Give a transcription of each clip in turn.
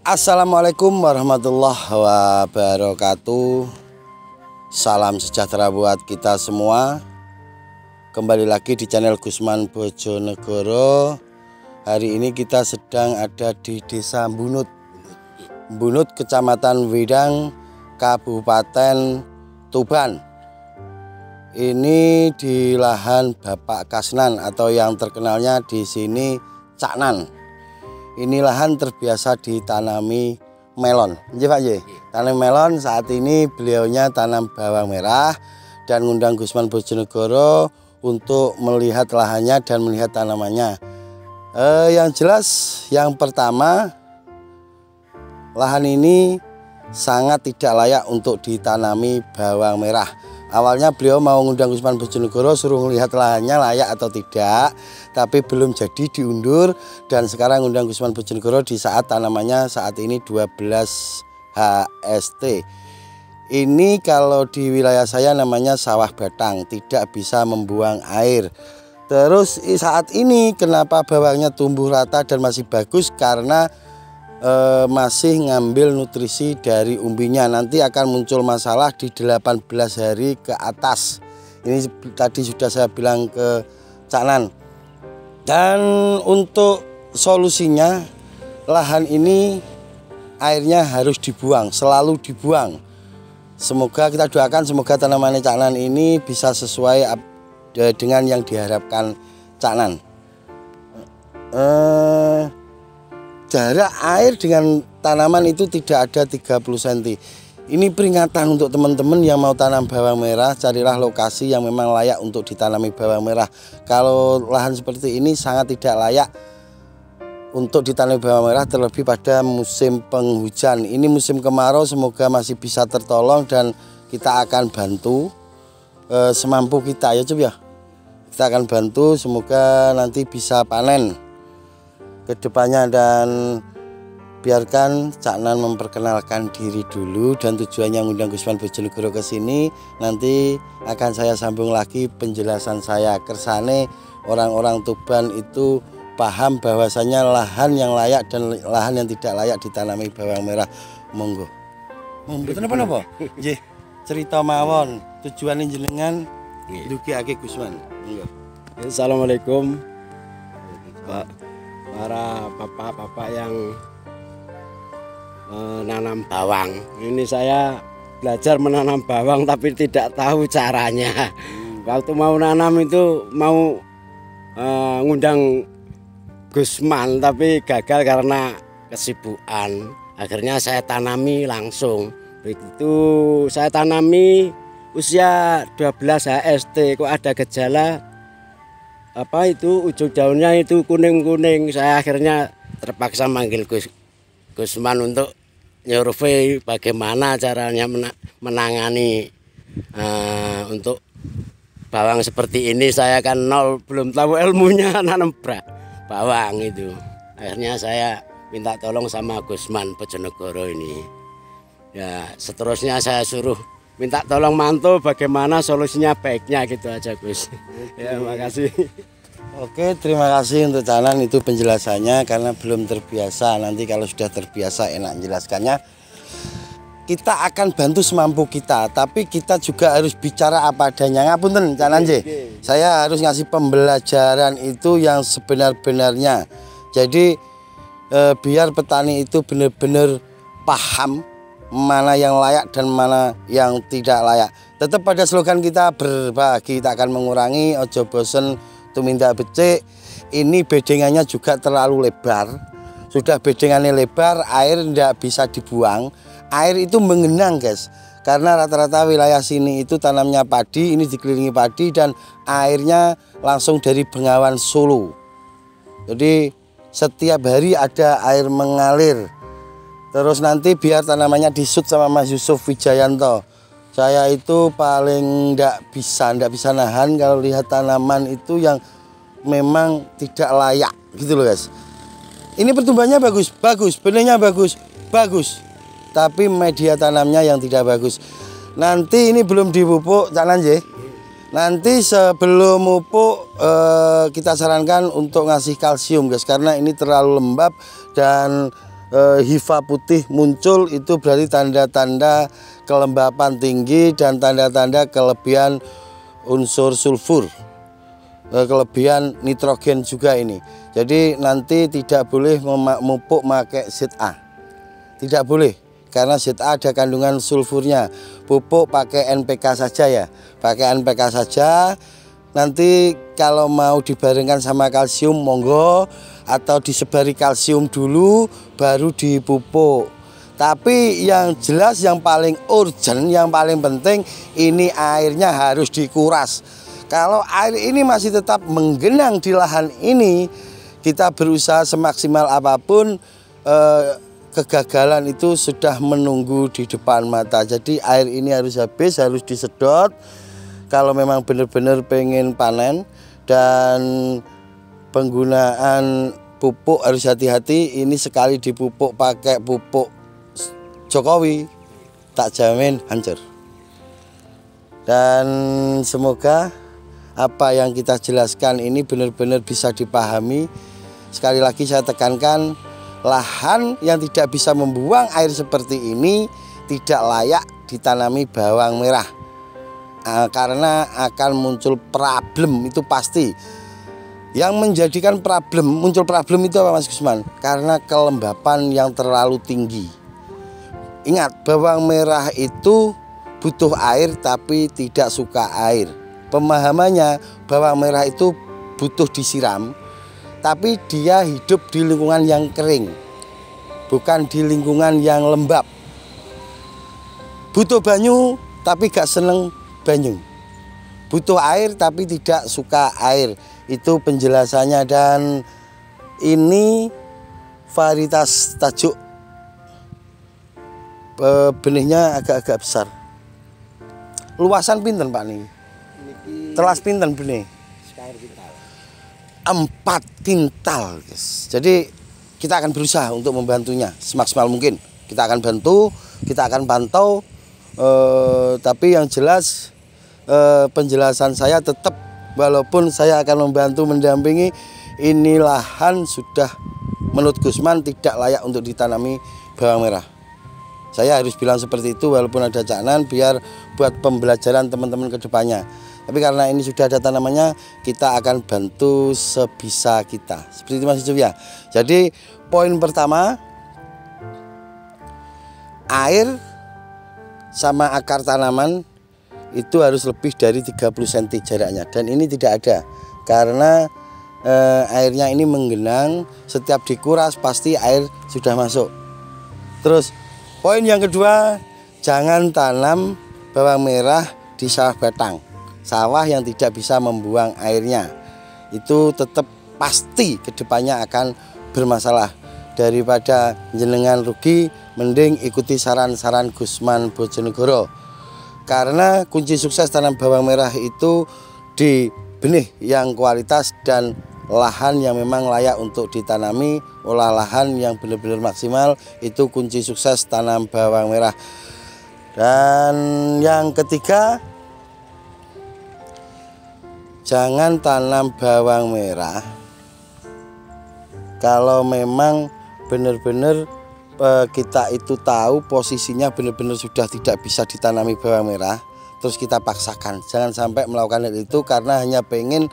Assalamualaikum warahmatullahi wabarakatuh. Salam sejahtera buat kita semua. Kembali lagi di channel Gusman Bojonegoro. Hari ini kita sedang ada di Desa Mbunut, Kecamatan Wedang, Kabupaten Tuban. Ini di lahan Bapak Kasnan atau yang terkenalnya di sini Caknan. Ini lahan terbiasa ditanami melon. Nggih Pak nggih. Tanam melon, saat ini beliaunya tanam bawang merah dan ngundang Gusman Bojonegoro untuk melihat lahannya dan melihat tanamannya. Yang jelas yang pertama, lahan ini sangat tidak layak untuk ditanami bawang merah. Awalnya beliau mau ngundang Gusman Bojonegoro suruh melihat lahannya layak atau tidak, tapi belum jadi, diundur, dan sekarang ngundang Gusman Bojonegoro di saat tanamannya saat ini 12 HST. Ini kalau di wilayah saya namanya sawah batang, tidak bisa membuang air. Terus saat ini kenapa bawangnya tumbuh rata dan masih bagus? Karena masih ngambil nutrisi dari umbinya. Nanti akan muncul masalah di 18 hari ke atas. Ini tadi sudah saya bilang ke Caknan. Dan untuk solusinya, lahan ini airnya harus dibuang, selalu dibuang. Semoga kita doakan, semoga tanaman Caknan ini bisa sesuai dengan yang diharapkan Caknan. Jarak air dengan tanaman itu tidak ada 30 cm. Ini peringatan untuk teman-teman yang mau tanam bawang merah, carilah lokasi yang memang layak untuk ditanami bawang merah. Kalau lahan seperti ini sangat tidak layak untuk ditanami bawang merah, terlebih pada musim penghujan. Ini musim kemarau, semoga masih bisa tertolong dan kita akan bantu semampu kita ya Cub ya. Kita akan bantu, semoga nanti bisa panen kedepannya. Dan biarkan Caknan memperkenalkan diri dulu dan tujuannya ngundang Gusman Bojonegoro ke sini. Nanti akan saya sambung lagi penjelasan saya. Kersane orang-orang Tuban itu paham bahwasanya lahan yang layak dan lahan yang tidak layak ditanami bawang merah. Monggo. Mboten napa-napa. Nggih, cerita mawon tujuan jenengan ndugikake Gusman. Monggo. Assalamualaikum Pak, para bapak-bapak yang menanam bawang. Ini saya belajar menanam bawang tapi tidak tahu caranya. Waktu mau nanam itu mau ngundang Gusman tapi gagal karena kesibukan. Akhirnya saya tanami langsung. Begitu saya tanami usia 12 HST kok ada gejala apa itu ujung daunnya itu kuning-kuning. Saya akhirnya terpaksa manggil Gusman untuk nyurvei bagaimana caranya menangani untuk bawang seperti ini. Saya kan nol, belum tahu ilmunya nanam bawang itu. Akhirnya saya minta tolong sama Gusman Bojonegoro ini. Ya seterusnya saya suruh minta tolong mantu bagaimana solusinya baiknya, gitu aja Gus. Ya makasih. Oke, terima kasih untuk Caknan itu penjelasannya karena belum terbiasa. Nanti kalau sudah terbiasa enak menjelaskannya. Kita akan bantu semampu kita, tapi kita juga harus bicara apa adanya. Ngapunten Caknan nggih. Saya harus ngasih pembelajaran itu yang sebenar-benarnya. Jadi biar petani itu benar-benar paham mana yang layak dan mana yang tidak layak. Tetap pada slogan kita, berbagi kita akan mengurangi, ojo bosen tumindak becik. Ini bedengannya juga terlalu lebar. Sudah bedengannya lebar, air tidak bisa dibuang. Air itu mengenang guys, karena rata-rata wilayah sini itu tanamnya padi, ini dikelilingi padi dan airnya langsung dari Bengawan Solo. Jadi setiap hari ada air mengalir. Terus nanti biar tanamannya disut sama Mas Yusuf Wijayanto. Saya itu paling tidak bisa nahan kalau lihat tanaman itu yang memang tidak layak gitu loh guys. Ini pertumbuhannya bagus, benihnya bagus. Tapi media tanamnya yang tidak bagus. Nanti ini belum dipupuk Caknan nggih. Nanti sebelum pupuk kita sarankan untuk ngasih kalsium guys, karena ini terlalu lembab dan hifa putih muncul, itu berarti tanda-tanda kelembapan tinggi dan tanda-tanda kelebihan unsur sulfur, kelebihan nitrogen juga ini. Jadi nanti tidak boleh memupuk pakai zat A, tidak boleh, karena zat A ada kandungan sulfurnya. Pupuk pakai NPK saja ya, pakai NPK saja. Nanti kalau mau dibarengkan sama kalsium monggo, atau disebari kalsium dulu baru dipupuk. Tapi yang jelas yang paling urgent, yang paling penting ini airnya harus dikuras. Kalau air ini masih tetap menggenang di lahan ini, kita berusaha semaksimal apapun, kegagalan itu sudah menunggu di depan mata. Jadi air ini harus habis, harus disedot kalau memang benar-benar pengen panen. Dan penggunaan pupuk harus hati-hati. Ini sekali dipupuk pakai pupuk Jokowi, tak jamin hancur. Dan semoga apa yang kita jelaskan ini benar-benar bisa dipahami. Sekali lagi saya tekankan, lahan yang tidak bisa membuang air seperti ini tidak layak ditanami bawang merah, karena akan muncul problem, itu pasti. Yang menjadikan muncul problem itu apa Mas Gusman? Karena kelembapan yang terlalu tinggi. Ingat, bawang merah itu butuh air tapi tidak suka air. Pemahamannya, bawang merah itu butuh disiram, tapi dia hidup di lingkungan yang kering, bukan di lingkungan yang lembab. Butuh banyu tapi gak seneng banyu, butuh air tapi tidak suka air. Itu penjelasannya. Dan ini varietas tajuk, benihnya agak-agak besar. Luasan pinten Pak nih? Telas pinten benih? 4 kintal, guys. Jadi kita akan berusaha untuk membantunya semaksimal mungkin. Kita akan bantu, kita akan pantau. Tapi yang jelas penjelasan saya tetap, walaupun saya akan membantu mendampingi, ini lahan sudah menurut Gusman tidak layak untuk ditanami bawang merah. Saya harus bilang seperti itu walaupun ada Caknan, biar buat pembelajaran teman-teman ke depannya. Tapi karena ini sudah ada tanamannya, kita akan bantu sebisa kita. Seperti itu Mas Icuk ya. Jadi poin pertama, air sama akar tanaman itu harus lebih dari 30 cm jaraknya. Dan ini tidak ada, karena airnya ini menggenang. Setiap dikuras pasti air sudah masuk. Terus poin yang kedua, jangan tanam bawang merah di sawah batang, sawah yang tidak bisa membuang airnya. Itu tetap pasti kedepannya akan bermasalah. Daripada jenengan rugi, mending ikuti saran-saran Gusman Bojonegoro. Karena kunci sukses tanam bawang merah itu di benih yang kualitas dan lahan yang memang layak untuk ditanami. Olah lahan yang benar-benar maksimal, itu kunci sukses tanam bawang merah. Dan yang ketiga, jangan tanam bawang merah kalau memang benar-benar kita itu tahu posisinya benar-benar sudah tidak bisa ditanami bawang merah, terus kita paksakan. Jangan sampai melakukan hal itu karena hanya pengen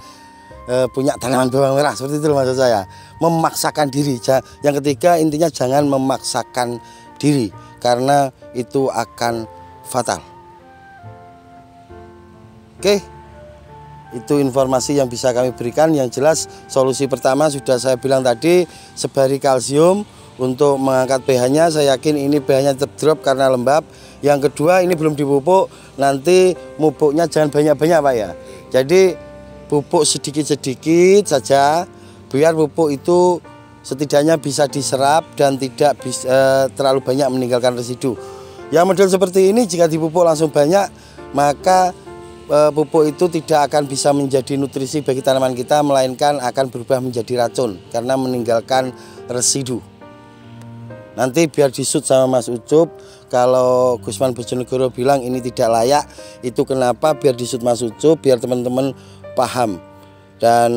punya tanaman bawang merah. Seperti itu maksud saya, memaksakan diri. Yang ketiga, intinya jangan memaksakan diri, karena itu akan fatal. Oke, itu informasi yang bisa kami berikan. Yang jelas solusi pertama sudah saya bilang tadi, sebari kalsium untuk mengangkat pH-nya. Saya yakin ini pH-nya tetap drop karena lembab. Yang kedua, ini belum dipupuk, nanti mupuknya jangan banyak-banyak Pak ya. Jadi pupuk sedikit-sedikit saja, biar pupuk itu setidaknya bisa diserap dan tidak bisa terlalu banyak meninggalkan residu. Yang model seperti ini jika dipupuk langsung banyak, maka pupuk itu tidak akan bisa menjadi nutrisi bagi tanaman kita, melainkan akan berubah menjadi racun karena meninggalkan residu. Nanti biar disut sama Mas Ucup, kalau Gusman Bojonegoro bilang ini tidak layak, itu kenapa, biar disut Mas Ucup, biar teman-teman paham. Dan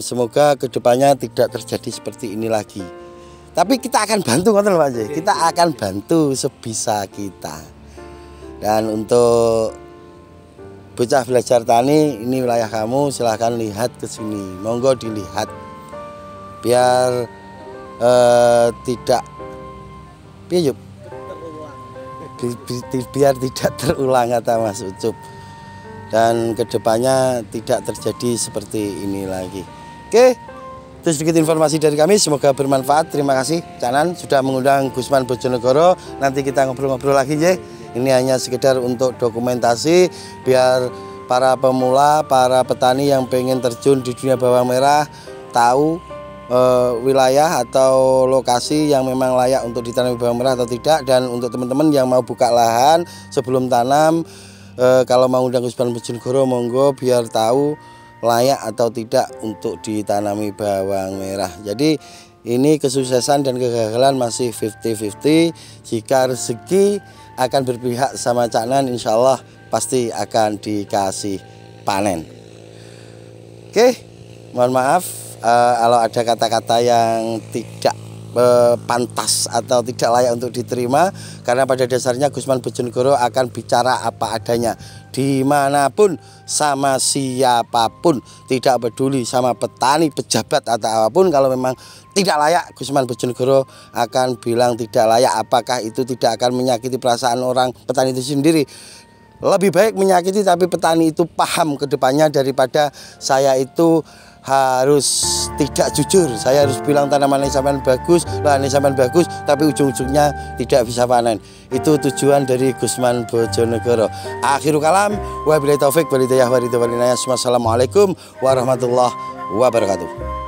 semoga kedepannya tidak terjadi seperti ini lagi. Tapi kita akan bantu ngoten Pak J. Kita akan bantu sebisa kita. Dan untuk bocah belajar tani, ini wilayah kamu, silahkan lihat ke sini. Monggo dilihat. Biar tidak biar tidak terulang kata Mas Ucup. Dan kedepannya tidak terjadi seperti ini lagi. Oke, itu sedikit informasi dari kami, semoga bermanfaat. Terima kasih Canan sudah mengundang Gusman Bojonegoro. Nanti kita ngobrol-ngobrol lagi ya. Ini hanya sekedar untuk dokumentasi biar para pemula, para petani yang pengen terjun di dunia bawang merah tahu wilayah atau lokasi yang memang layak untuk ditanami bawang merah atau tidak. Dan untuk teman-teman yang mau buka lahan sebelum tanam, kalau mau undang Gusman Bojonegoro monggo biar tahu layak atau tidak untuk ditanami bawang merah. Jadi ini kesuksesan dan kegagalan masih 50-50. Jika rezeki akan berpihak sama Cak Nan, insya Allah pasti akan dikasih panen. Oke, mohon maaf kalau ada kata-kata yang tidak pantas atau tidak layak untuk diterima, karena pada dasarnya Gusman Bojonegoro akan bicara apa adanya dimanapun sama siapapun, tidak peduli sama petani, pejabat atau apapun. Kalau memang tidak layak, Gusman Bojonegoro akan bilang tidak layak. Apakah itu tidak akan menyakiti perasaan orang petani itu sendiri? Lebih baik menyakiti tapi petani itu paham ke depannya daripada saya itu harus tidak jujur. Saya harus bilang tanaman sampean bagus, lahan sampean bagus, tapi ujung-ujungnya tidak bisa panen. Itu tujuan dari Gusman Bojonegoro. Akhirul kalam, wabillahi taufik wal hidayah wa ridha wal inayah. Wassalamualaikum warahmatullahi wabarakatuh.